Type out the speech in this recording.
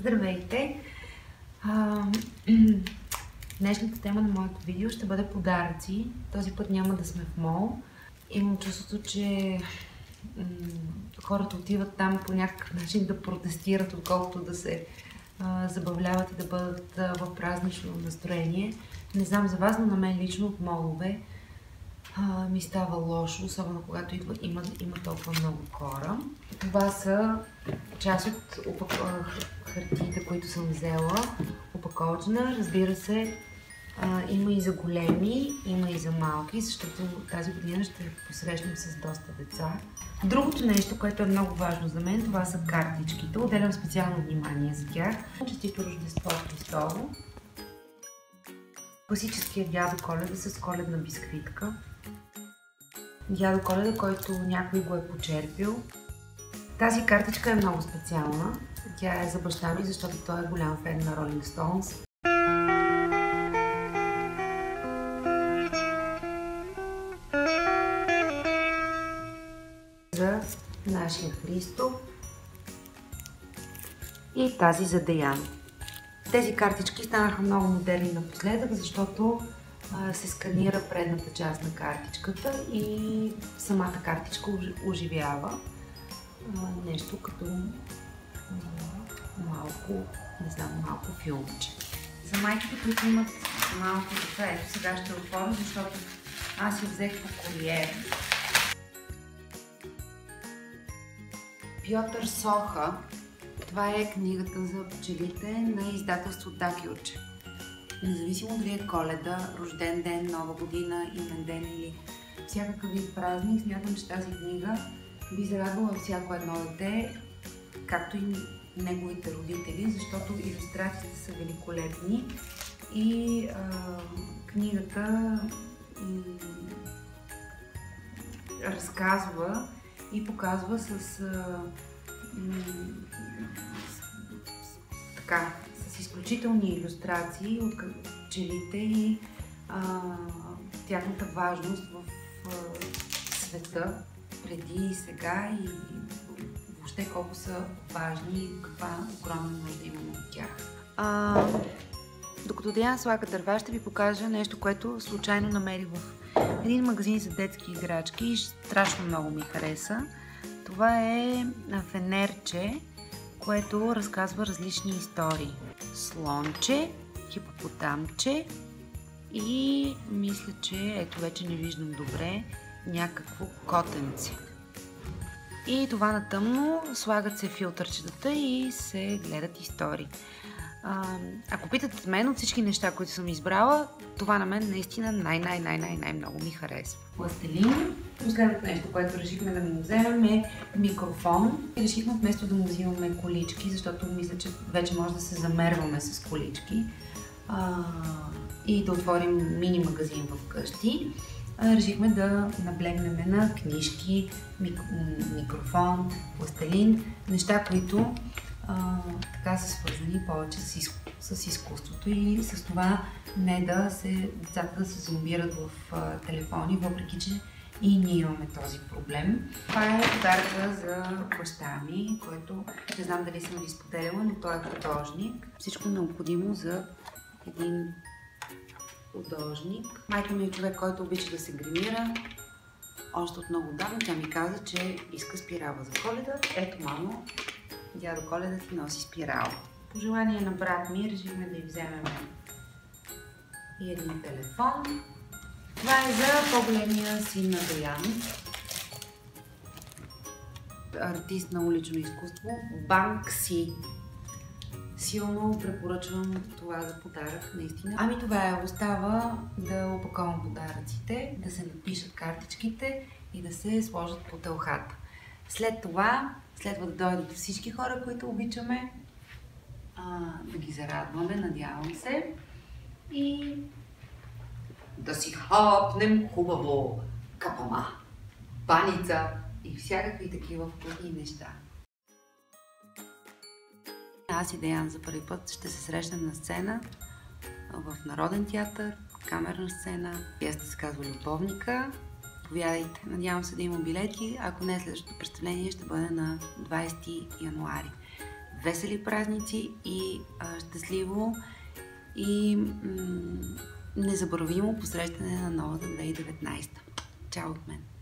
Здравейте! Днешната тема на моето видео ще бъде подаръци. Този път няма да сме в мол. Имам чувството, че хората отиват там по някакъв начин да протестират, отколкото да се забавляват и да бъдат в празнично настроение. Не знам за вас, но на мен лично от молове ми става лошо, особено когато има толкова много хора. Това са част от хартиите, които съм взела. Опаковъчна, разбира се, има и за големи, има и за малки, защото тази година ще посрещнем с доста деца. Другото нещо, което е много важно за мен, това са картичките. Отделям специално внимание за тях. Честито Рождество Христово. Класическият Дядо Коледа с коледна бисквитка. Дядо Коледа, който някой го е почерпил. Тази картичка е много специална. Тя е за баща ми, защото той е голям фен на Rolling Stones. За нашия Христо и тази за Деян. Тези картички станаха много модерни напоследък, защото се сканира предната част на картичката и самата картичка оживява нещо като малко филмче. За майките, които имат малко деца, ето сега ще отворя, защото аз я взех по куриер. Пьотър Соха. Това е книгата за пчелите на издателство Дакелче. Независимо дали е Коледа, рожден ден, Нова година, имен ден или всякакъв вид празник, смятам, че тази книга би зарадвала всяко едно дете, както и неговите родители, защото илюстрациите са великолепни и книгата разказва и показва с изключителни илюстрации от пчелите и тяхната важност в света преди и сега и въобще колко са важни и каква огромна нужда имаме от тях. Докато Деян слага дърва, ще ви покажа нещо, което случайно намерих в един магазин за детски играчки и страшно много ми хареса. Това е фенерче, което разказва различни истории. Слонче, хипопотамче и мисля, че ето вече не виждам добре, някакво котенце. И това на тъмно, слагат се филтърчетата и се гледат истории. Ако питате мен от всички неща, които съм избрала, това на мен наистина най-много ми харесва. Пластелин. Последното нещо, което решихме да му вземем е микрофон. Решихме вместо да му взимаме колички, защото мисля, че вече може да се замерваме с колички и да отворим мини магазин вкъщи. Решихме да наблегнем на книжки, микрофон, пластелин, неща, които така са свързани повече с изкуството и с това децата да се зомбират в телефони, въпреки че и ние имаме този проблем. Това е подаръка за баща ми, който не знам дали съм ви споделяла, но той е художник. Всичко необходимо за един художник. Майка ми е човек, който обича да се гримира. Още от много давно тя ми каза, че иска спирала за Коледа. Ето, мамо, Дядо Коледа ти носи спирала. По желание на брат ми решихме да й вземем и един телефон. Това е за по-големия син на Деян. Артист на улично изкуство Банкси. Силно препоръчвам това за подарък, наистина. Това е, остава да опаковам подаръците, да се напишат картичките и да се сложат по телхата. След това следва да дойдат всички хора, които обичаме, да ги зарадваме, надявам се, и да си хапнем хубаво капама, баница и всякакви такива вкусни неща. Аз и Деян за първи път ще се срещнем на сцена в Народен театър, камерна сцена. Пиесата се казва Любовника. Повядайте. Надявам се да има билети. Ако не, следващото представление ще бъде на 20 януари. весели празници и щастливо и незабравимо посрещане на новата 2019. Чао от мен!